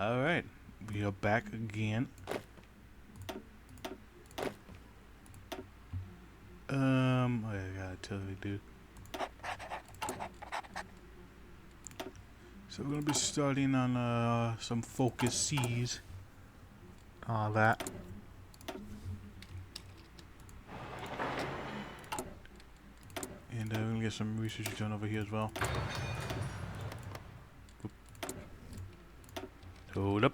Alright, we are back again. Oh, I gotta tell you, dude. So we're gonna be starting on some focus C's. All that. And we're gonna get some research done over here as well. Oop. Hold up.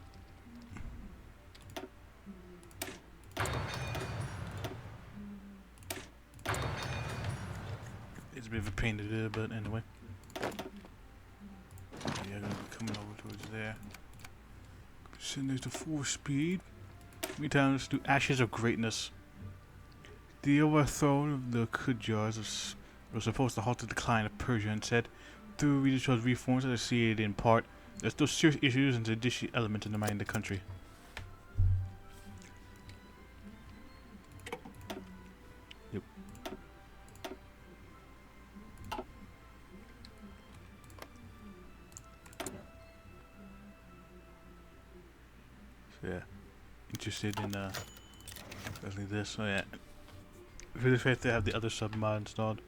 It's a bit of a pain to do, but anyway. Yeah, I'm gonna be coming over towards there. Send this to 4 speed. Meantime, let's do Ashes of Greatness. The overthrow of the Qujars was supposed to halt the decline of Persia and said, through religious reforms that are seated in part, there's still serious issues and judicial elements in the mind of the country. Yep. So yeah, interested in especially this. So yeah, really great to have the other sub mod installed.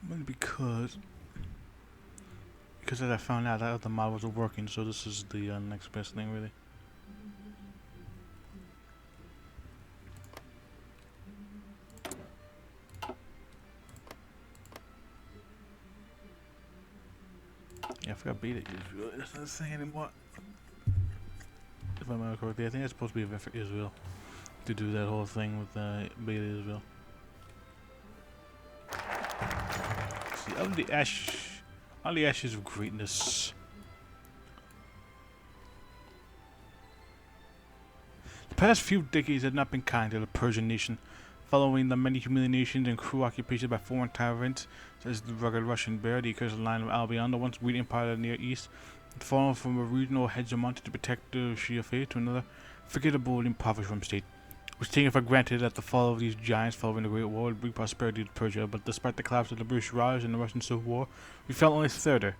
Mainly because as I found out that other mod wasn't working, so this is the next best thing, really. Yeah, I forgot beta Israel. It's not a thing anymore. If I remember correctly, I think it's supposed to be a event for Israel to do that whole thing with beta Israel. See, on the ashes of greatness. The past few decades have not been kind to the Persian nation, following the many humiliations and cruel occupations by foreign tyrants such as the rugged Russian Bear, the accursed line of Albion, the once great empire of the Near East, had fallen from a regional hegemon to protect the Shia faith to another forgettable and impoverished from state. It was taken for granted that the fall of these giants following the Great War would bring prosperity to Persia, but despite the collapse of the British Raj and the Russian Civil War, we felt only thirder.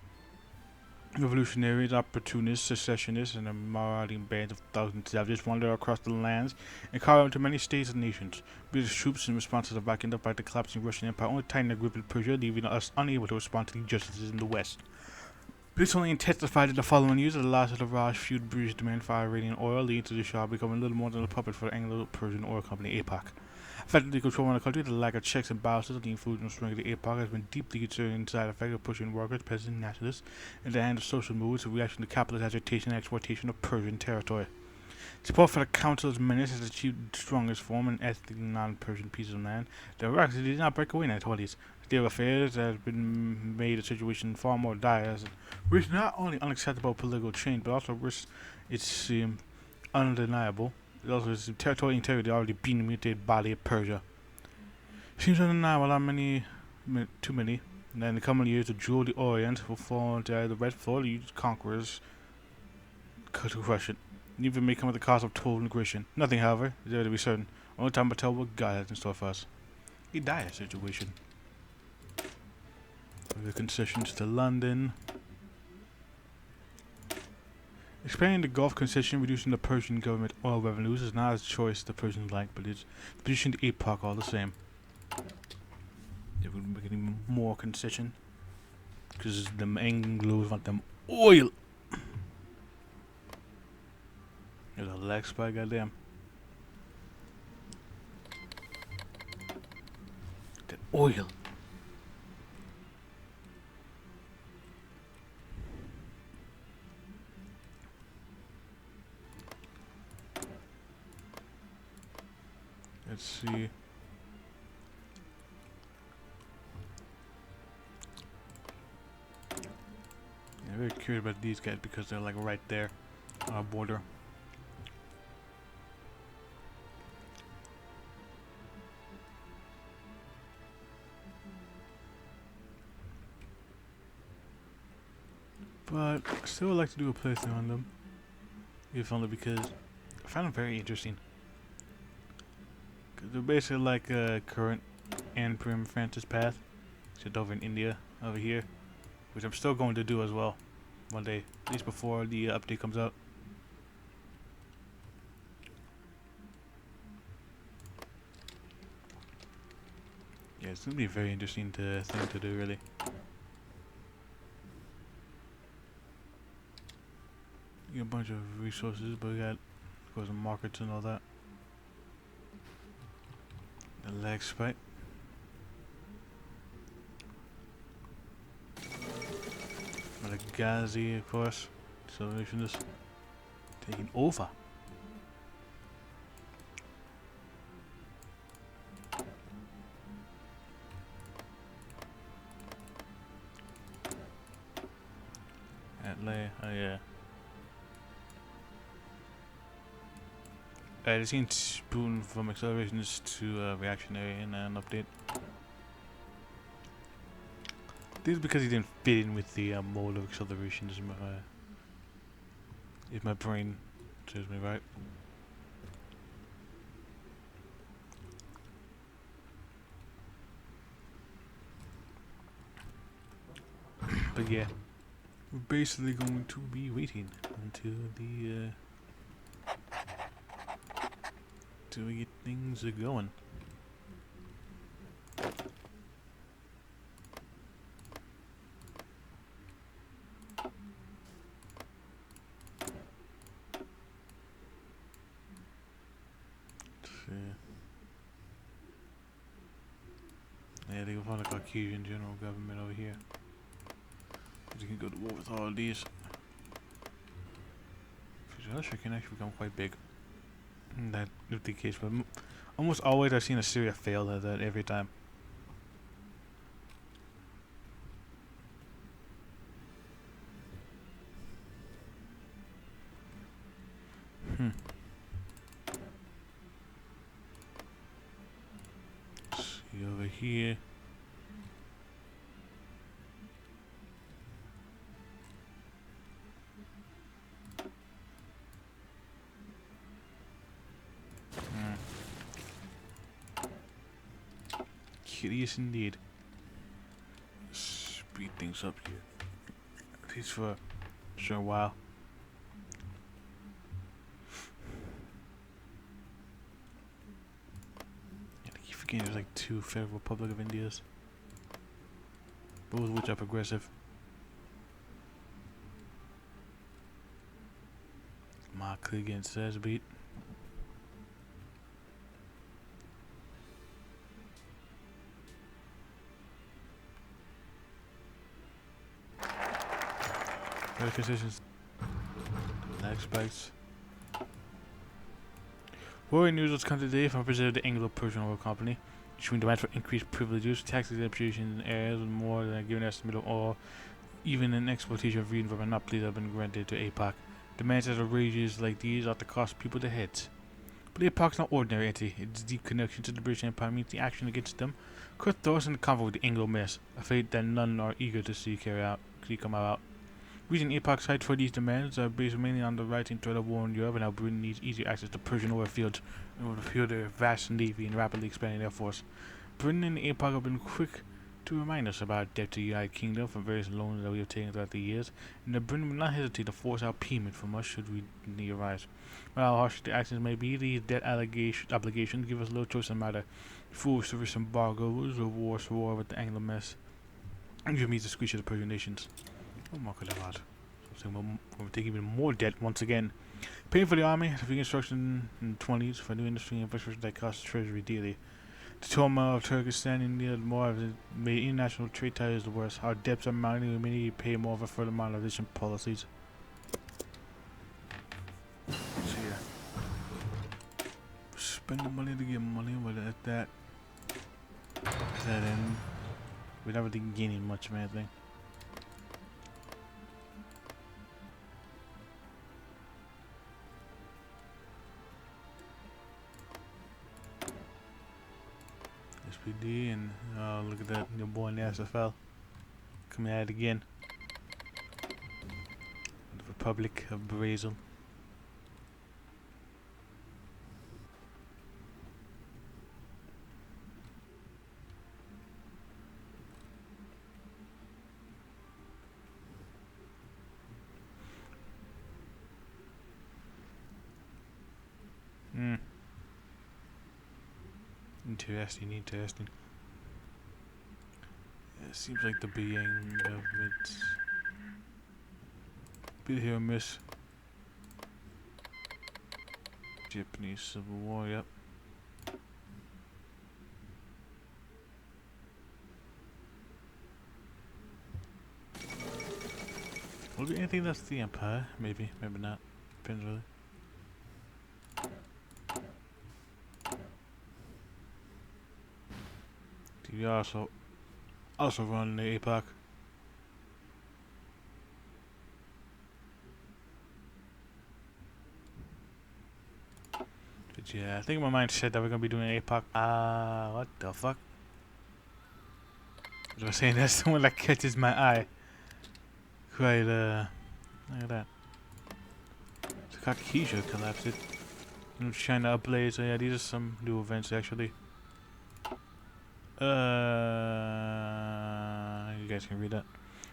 Revolutionaries, opportunists, secessionists, and the marauding bands of thousands of savages wandered across the lands and carved into many states and nations. British troops, in response to the backing up by the collapsing Russian Empire, only tightened their grip in Persia, leaving us unable to respond to the injustices in the West. This only intensified in the following years as the last of the Raj fueled British demand for Iranian oil, leading to the Shah becoming little more than a puppet for the Anglo-Persian oil company APOC. Effectively controlling the country, the lack of checks and balances, the influence and strength of the APOC has been deeply concerning side effect of pushing workers, peasants, and nationalists into the hand of social movements in reaction to capitalist agitation and exploitation of Persian territory. Support for the Council's menace has achieved the strongest form in ethnically non-Persian pieces of land. The Iraqis did not break away in the 1920s. State of affairs has been made the situation far more dire, as it risks not only unacceptable political change, but also risks its undeniable. It also is territorial integrity already being the mutated body of Persia. It seems undeniable how too many, and in the coming years the jewel of the Orient will fall into either the red or the conquerors to crush it. And even may come at the cost of total negation. Nothing, however, is there to be certain. Only time will tell what God has in store for us. A dire situation. The concessions to London. Expanding the Gulf concession, reducing the Persian government oil revenues is not a choice the Persians like, but it's the position of the APOC all the same. They would be getting more concession because the Anglos want them oil. There's a lag spike, goddamn. That oil. Let's see. Yeah, I'm very curious about these guys because they're like right there on our border. But I still would like to do a playthrough on them. If only because I found them very interesting. Cause they're basically like a current and Prim Francis path. Except over in India, over here, which I'm still going to do as well, one day, at least before the update comes out. Yeah, it's gonna be a very interesting thing to do, really. You got a bunch of resources, but we got, of course, the markets and all that. The leg spike. Malagasy, of course. Salvation is taking over. Atlay, oh yeah. I've seen Spoon from accelerations to reactionary in an update. This is because he didn't fit in with the mode of acceleration. If my brain serves me right. But yeah, we're basically going to be waiting until the till we get things going. Yeah, they can find a Caucasian general government over here. You can go to war with all of these. Russia can actually become quite big. That is the case, but almost always I've seen Assyria fail at that every time. See over here. Curious indeed. Speed things up here. At least for a sure while. Yeah, I keep forgetting there's like 2 Federal Republic of Indias. Both of which are progressive. Mark against says beat. Positions. Lag spikes. Worrying news has come today from President of the Anglo Oil Company, showing demand for increased privileges, tax exemptions in areas with more than a given estimate of oil, even an exploitation of region for monopolies have been granted to APOC. Demands as outrageous like these ought to cost people their heads. But APOC is not ordinary entity. Its deep connection to the British Empire means the action against them could throw us in the conflict with the Anglo mess, a fate that none are eager to see come out. Reason APOC's fight for these demands are based mainly on the rising threat of war in Europe and how Britain needs easier access to Persian oil fields in order to fuel their vast navy and rapidly expanding air force. Britain and APOC have been quick to remind us about debt to the United Kingdom from various loans that we have taken throughout the years, and that Britain will not hesitate to force out payment from us should we need arise. While harsh the actions may be, these debt obligations give us little choice in the matter. Fools to risk embargoes or war with the Anglo mess, and give me the squeeze of the Persian nations. Oh my god. So we're taking even more debt once again. Paying for the army, the reconstruction in the 20s for new industry and infrastructure that costs the treasury dearly. The turmoil of Turkestan and India more have made international trade ties the worst. Our debts are mounting and we need to pay more for further modernization policies. So yeah. Spending money to get money, but at that end, we're not really gaining much of anything. SPD and look at that, your boy in the SFL coming at it again. The Republic of Brazil. Interesting, interesting. Yeah, it seems like the being government. Bit here, miss. Japanese Civil War, yep. Will it be anything that's the Empire? Maybe, maybe not. Depends really. We also run the APOC. But yeah, I think my mind said that we're gonna be doing APOC. What the fuck? As I was saying, that's the one that catches my eye. Quite, look at that. The Kakisha collapsed it. New China ablaze. So yeah, these are some new events actually. You guys can read that.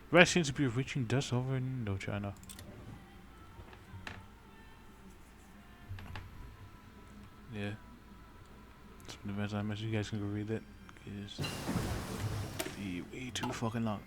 Red seems to be reaching dust over in Indochina. Yeah. Some events I mentioned, you guys can go read that. It's way too fucking long.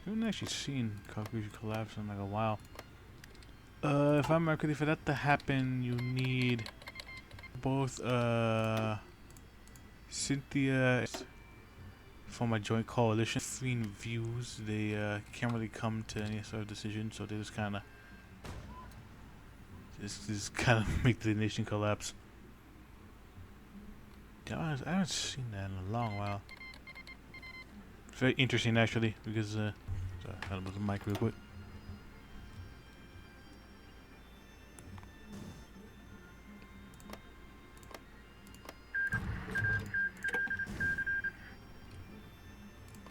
I haven't actually seen Kakushi collapse in like a while. If I'm correctly, for that to happen, you need both Cynthia from a joint coalition. Between views, they can't really come to any sort of decision, so they just kind of make the nation collapse. Yeah, I haven't seen that in a long while. It's very interesting actually, because sorry, I got the mic real quick.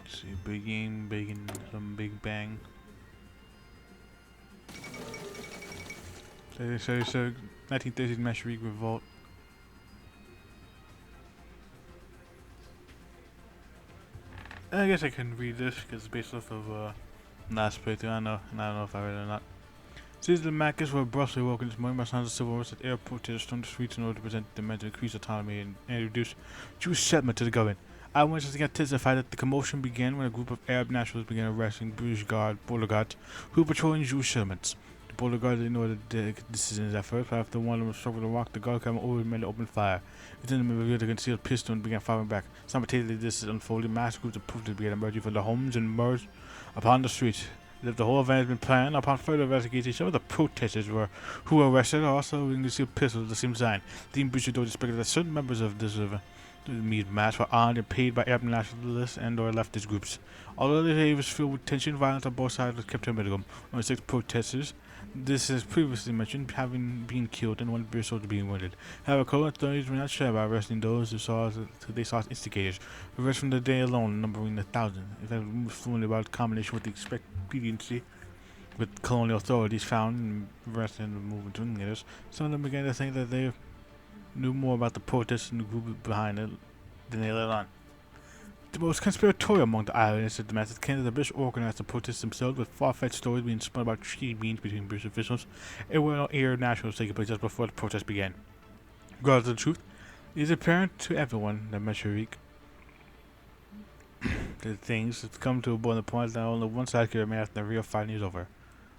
Let's see, big big bang. So 1930s Menshevik revolt. I guess I can read this because it's based off of last playthrough. I don't know if I read it or not. Citizens of Macus were abruptly woken this morning by sounds of civil wars at air protesters stormed the streets in order to present the demand to increase autonomy and introduce Jewish settlement to the government. Eyewitnesses can testify that the commotion began when a group of Arab nationalists began arresting British border guards who were patrolling Jewish settlements. The border guards didn't know the decisions at first, but after one of them struggled to walk, the guard came over and opened fire. Within them revealed a concealed pistol and began firing back. Simultaneously, this unfolded. Mass groups of protesters began emerging from their homes and emerged upon the streets. That the whole event had been planned. Upon further investigation, some of the protesters who were arrested are also using concealed pistols at the same time. Dean Bishop suspected that certain members of this mass were armed and paid by Arab nationalists and or leftist groups. Although the day was filled with tension, violence on both sides was kept to a minimum. Only 6 protesters, this as previously mentioned, having been killed and 1 British soldier being wounded. However, Colonial authorities were not sure about arresting those who they saw as instigators. Arrests from the day alone, numbering 1,000. In fact, moved fluently about the combination with the expediency with colonial authorities found in arresting and moving to instigators. Some of them began to think that they knew more about the protests and the group behind it than they let on. The most conspiratorial among the eyewitnesses at the mass claimed that the British organized the protests themselves, with far-fetched stories being spun about treaty meetings between British officials and well air nationals taking place just before the protest began. Regardless of the truth, it is apparent to everyone that Menshevik that things have come to a boiling point that only one side can remain after the real fighting is over.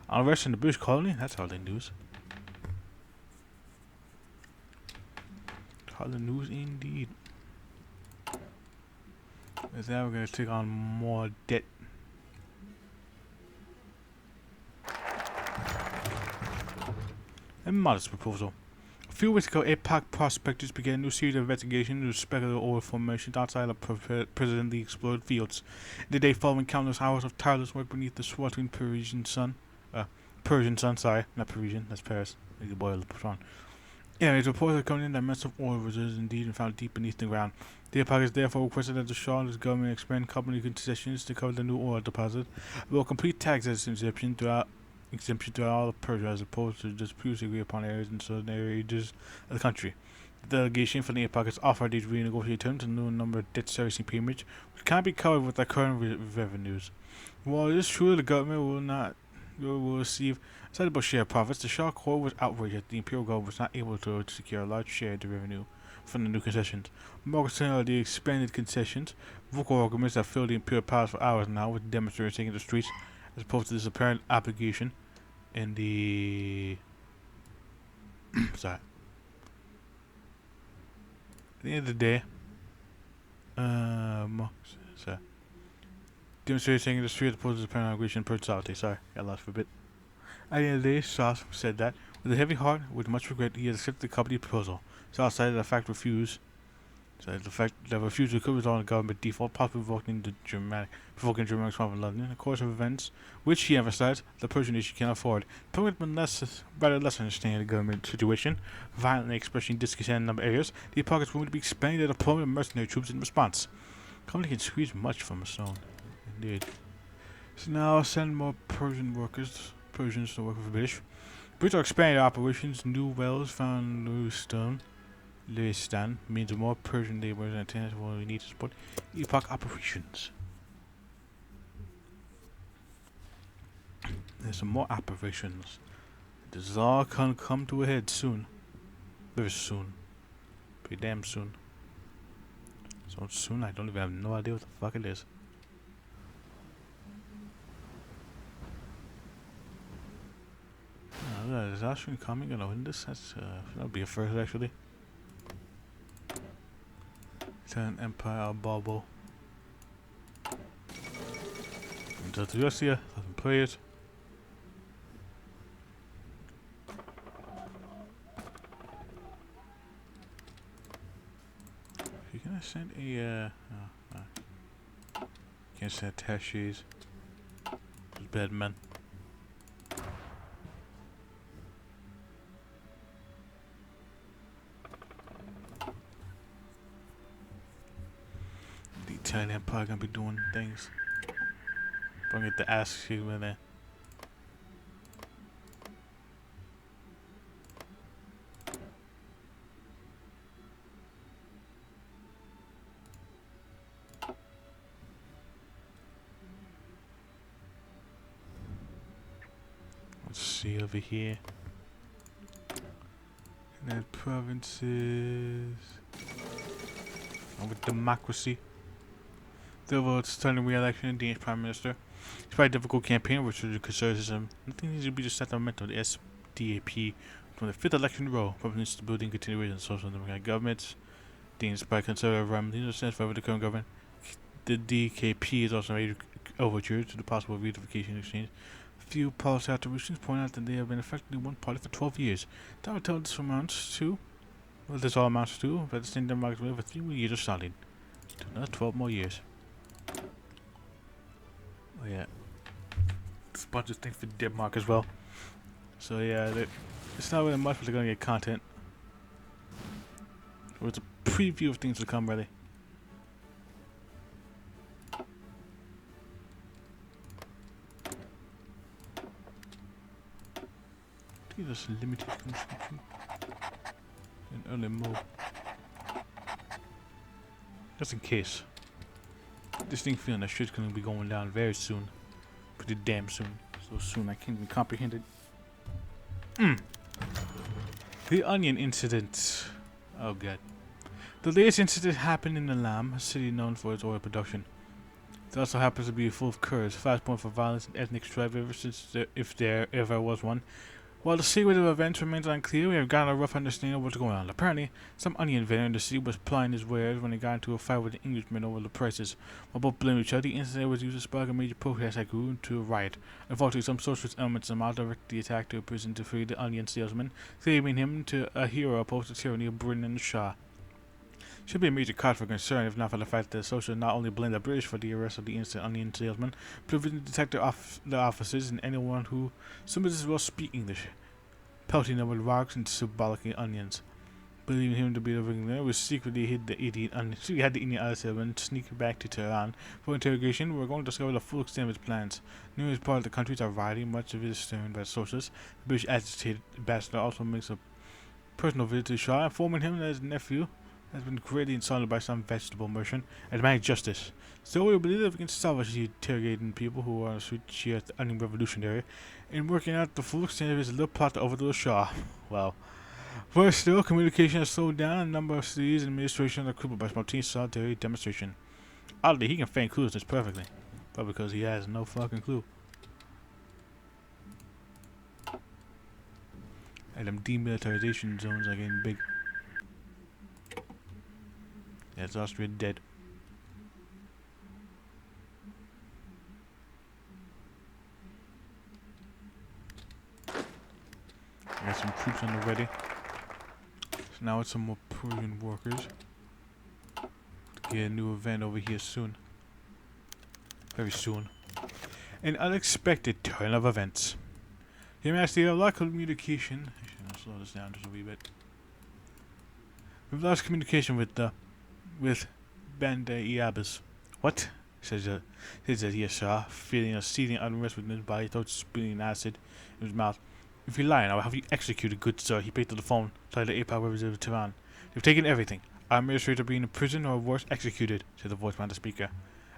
Unrest in the British colony? That's hardly news. Hardly news indeed. Is now we're going to take on more debt. A modest proposal. A few weeks ago, APOC prospectors began a new series of investigations into speculative oil formations outside of presently explored fields. The day following countless hours of tireless work beneath the sweltering Parisian sun. Sorry, not Parisian, that's Paris. They could boil the patron. Anyways, reports are coming in that massive oil reserves indeed and found deep beneath the ground. The APOC has therefore requested that the Shah and his government expand company concessions to cover the new oil deposit, will complete tax exemption throughout exemption to all of Persia as opposed to just previously agreed upon areas in southern areas of the country. The delegation from the APOC has offered these renegotiated terms a new number of debt servicing payments, which can't be covered with their current revenues. While it is true the government will receive a sizable share of profits, the Shah court was outraged that the imperial government was not able to secure a large share of the revenue from the new concessions. More concerned are the expanded concessions. Vocal arguments that filled the imperial palace for hours now, with demonstrators taking the streets, as opposed to this apparent obligation in the sorry. At the end of the day, sorry. Demonstrators taking the streets as opposed to this apparent obligation per solidity. Sorry, got lost for a bit. At the end of the day, Shah said that, with a heavy heart, with much regret, he has accepted the company proposal. Shah cited the fact that refusal could result in government default, possibly provoking Germanic response from London. In the course of events, which he emphasized, the Persian nation can afford. The public rather less understanding the government situation, violently expressing discontent in a number of areas. The pockets will be expanding the deployment of mercenary troops in response. Company can squeeze much from a stone. Indeed. So now send more Persians to work for the British. Brits are expanding their operations. New wells found new stone. Lewistan means more Persian laborers and attendants will need to support APOC operations. There's some more operations. This is all gonna come to a head soon. Very soon. Pretty damn soon. So soon I don't even have no idea what the fuck it is. Is Austrian coming gonna win this? That'll be a first actually. Turn Empire Bubble. Until to Russia, let them play it. You can send a can't send attaches. Those bad men. Italian Empire gonna be doing things. Don't get to ask you in there. Let's see over here. And then provinces. And with democracy. Though it's turning re-election of Danish Prime Minister. It's quite a difficult campaign, which is conservatism. Nothing needs to be just sentimental. The SDAP from the fifth election in a row, public stability and continuation of social and democratic governments. Danish by conservative remedies sense for the current government. The DKP is also made overture to the possible reunification exchange. A few policy alterations point out that they have been effectively one party for 12 years. That would tell this amounts to, well, this all amounts to, but the same democratic for 3 more years of starting. To another 12 more years. Oh yeah, this bunch of things for Denmark as well. So yeah, it's not really much, but they're gonna get content. So it's a preview of things to come, really. I think there's limited construction in early mode, just in case. This thing feeling that shit's gonna be going down very soon. Pretty damn soon. So soon I can't even comprehend it. The onion incident. Oh god. The latest incident happened in Alam, a city known for its oil production. It also happens to be full of Kurds, fast point for violence and ethnic strife ever since if there ever was one. While the sequence of events remains unclear, we have gotten a rough understanding of what's going on. Apparently, some onion vendor in the city was plying his wares when he got into a fight with the Englishmen over the prices. While both blamed each other, the incident was used to spark a major protest that grew into a riot. Unfortunately, some socialist elements somehow directed the attack to a prison to free the onion salesman, claiming him to a hero opposed to the tyranny of Britain and the Shah. Should be a major cause for concern if not for the fact that the socialists not only blamed the British for the arrest of the innocent onion salesman, but even detected the officers and anyone who somebody as well speak English, pelting them with rocks and symbolically onions. believing him to be the ringleader, we secretly hid the idiot had the Indian settlement sneak back to Tehran for interrogation. We were going to discover the full extent of his plans. Numerous parts of the countries are rioting, much of it is stirred by sources. The British agitated ambassador also makes a personal visit to the Shah, informing him that his nephew has been greatly insulted by some vegetable merchant and demanding justice. So we believe that we can salvage the interrogating people who are cheer the onion revolutionary and working out the full extent of his little plot to overthrow the Shah. Well, worse still, communication has slowed down. A number of cities and administrations are crippled by spontaneous solitary demonstration. Oddly, he can feign cluelessness perfectly, but because he has no fucking clue. And them demilitarization zones are getting big. That's Austria dead. I got some troops on the ready. So now it's some more Persian workers. Get a new event over here soon. Very soon. An unexpected turn of events. Your Majesty, a lot of communication. Actually, I'll slow this down just a wee bit. We've lost communication with Banda Iabas. What? Says yes, sir, feeling a seething unrest within his body, throat spitting acid in his mouth. If you're lying, I will have you executed, good sir. He picked up the phone, told the APOC representative of Tehran. They've taken everything. Our administrator being in prison or worse, executed, said the voice behind the speaker.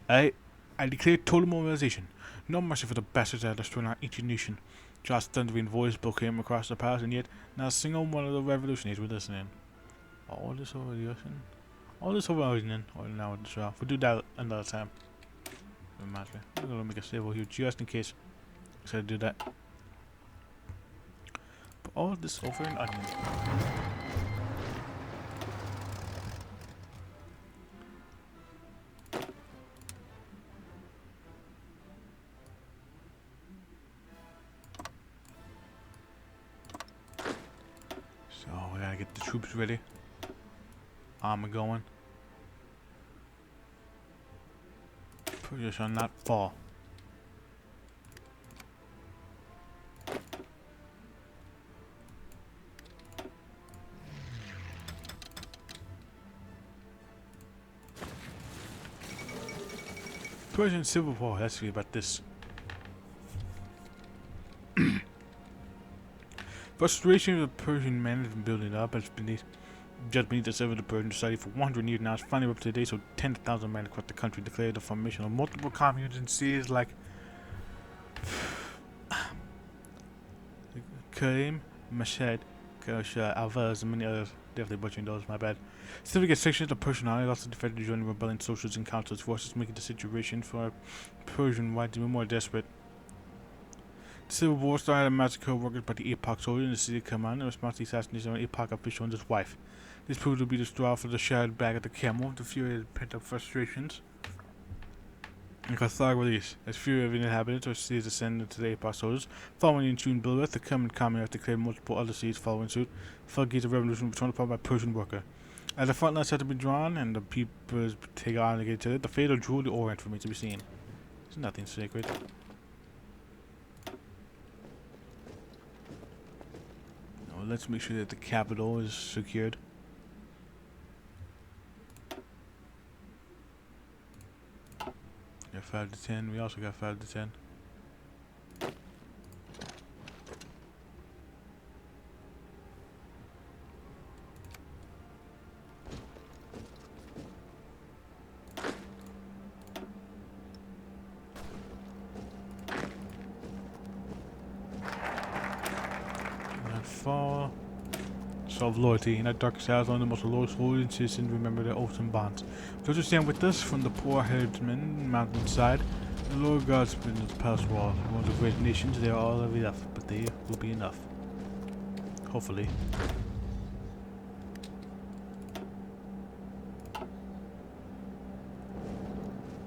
I declare total mobilization. No mercy for the bastards that are destroying our ancient nation. Josh's thundering voice broke him across the palace, and yet not a single one of the revolutionaries were listening. All this over the ocean? All this over the or now with the Shah. We'll do that another time. Reminds me. I'm gonna make a save over here just in case. So I do that. Put all of this over an onion. So we gotta get the troops ready. Armor going. Persia shall not fall. Persian Civil War, let's see about this. Frustration of the Persian men has been building up as just beneath the surface of the Persian society for 100 years now. It's finally up to today, so 10,000 men across the country declared the formation of multiple communes in cities like Karim, Mashhad, Kashar, Alvaz, and many others. Definitely butchering those, my bad. Significant sections of the Persian army also defended to join the rebellion socials and councils forces, making the situation for Persian whites even more desperate. The civil war started a massacre of workers by the APOC soldiers in the city of Kerman in response to the assassination of an APOC official and his wife. This proved to be the straw for the shared bag at the camel, the fury of pent-up frustrations. And cathartic release, as few of the inhabitants or cities ascended to the APOC soldiers. Following the ensuing bloodbath, the Kerman Commonwealth declared multiple other cities following suit. The floodgates of revolution were torn apart by Persian worker. As the front lines had to be drawn and the people take on to get to it, the fate of Jewel the Orient remains to be seen. There's nothing sacred. Now, let's make sure that the capital is secured. Got 5 to 10. We also got 5 to 10. Not fall. Solve loyalty. In that dark south, only the most loyal citizens remember their oaths and bonds. Those who stand with us from the poor herdsmen mountainside, the Lord God's been at the palace wall. One of the great nations, they are all of enough, but they will be enough. Hopefully.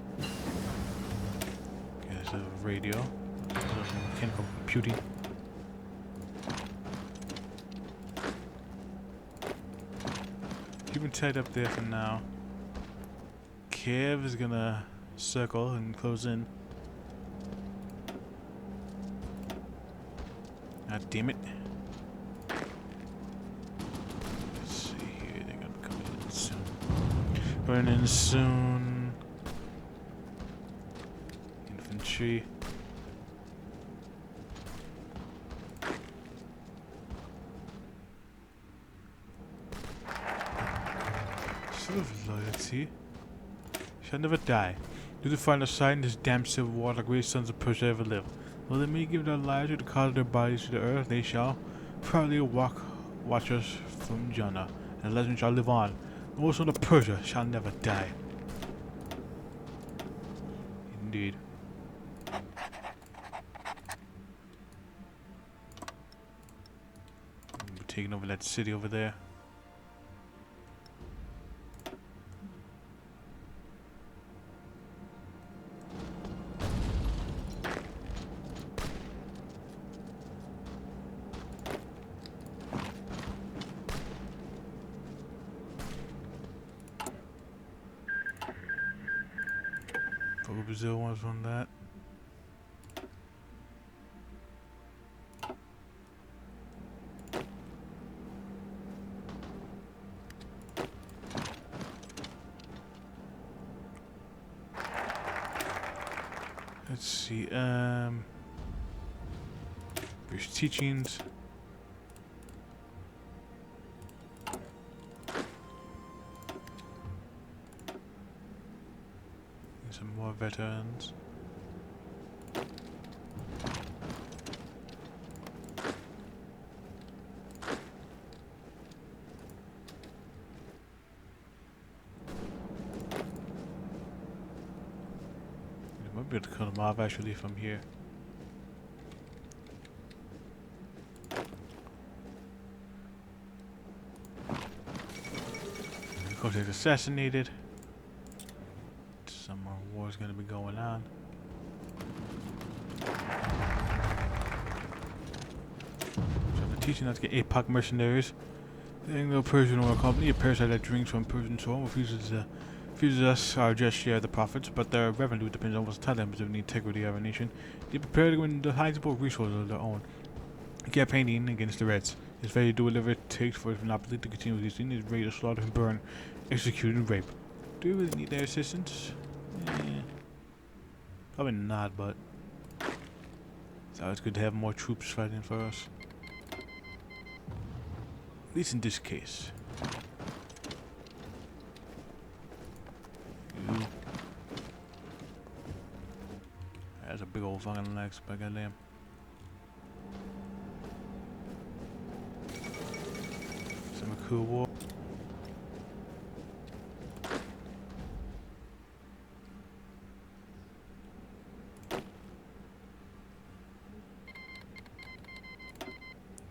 Okay, there's a radio. There's mechanical computing. Keep him tied up there for now. Kev is gonna circle and close in. God damn it. Let's see Burning soon. Infantry. Sort of loyalty. Shall never die. Do they find a sign in this damn civil war the great sons of Persia ever live? Though they may give their lives to the cause of their bodies to the earth, they shall proudly watch us from Jannah, and the legend shall live on. The old son of Persia shall never die. Indeed. We're taking over that city over there. Brazil wants on that. Let's see, British teachings. Some more veterans. I might be able to cut them off actually from here. Of course, he's assassinated. Some more war is going to be going on. So I'm teaching us to get APOC mercenaries. The Anglo-Persian Oil Company, a parasite that drinks from Persian soil, refuses us our just share of the profits, but their revenue depends on what's tied them to the integrity of our nation. They prepare to win the sizable resources of their own. Campaigning against the Reds is ready to do whatever it takes for its monopoly to continue existing. Is ready to slaughter and burn, execute and rape. Do we really need their assistance? Probably not, but it's always good to have more troops fighting for us. At least in this case. That's a big old fucking legs, by goddamn. Some cool war.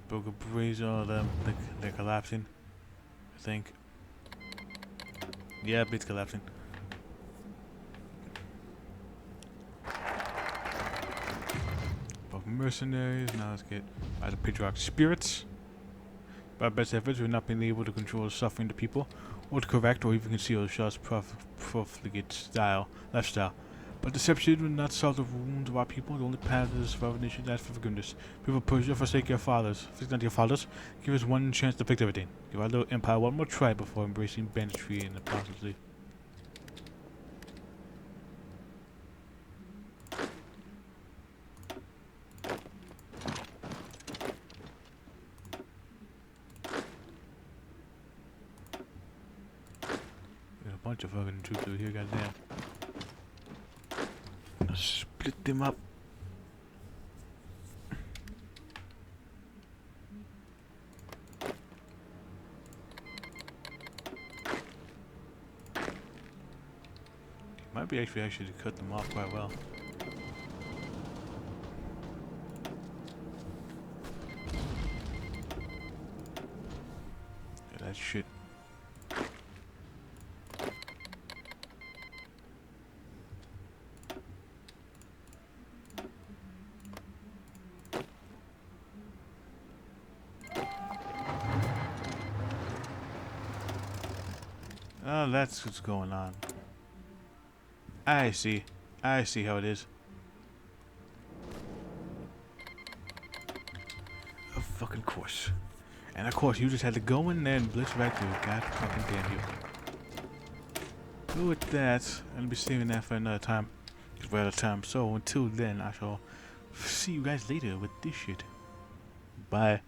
Broke a breeze, all of them, they're collapsing, I think. Yeah, it's collapsing. Broke mercenaries, now let's get either patriotic spirits. By our best efforts, we've not been able to control the suffering of the people, or to correct or even conceal the shah's profligate lifestyle. But deception will not solve the wounds of our people. The only path is for our nation to ask for forgiveness. People of Persia, forsake your fathers. Forsake your fathers. Give us one chance to fix everything. Give our little empire one more try before embracing banditry and apostasy. There's a bunch of fucking troops over here, goddamn. Split them up. Might be actually to cut them off quite well. Yeah, that shit. Oh, that's what's going on. I see how it is. Of fucking course. And of course, you just had to go in there and blitz right through. God fucking damn you. But with that, I'll be saving that for another time. Because we're out of time. So until then, I shall see you guys later with this shit. Bye.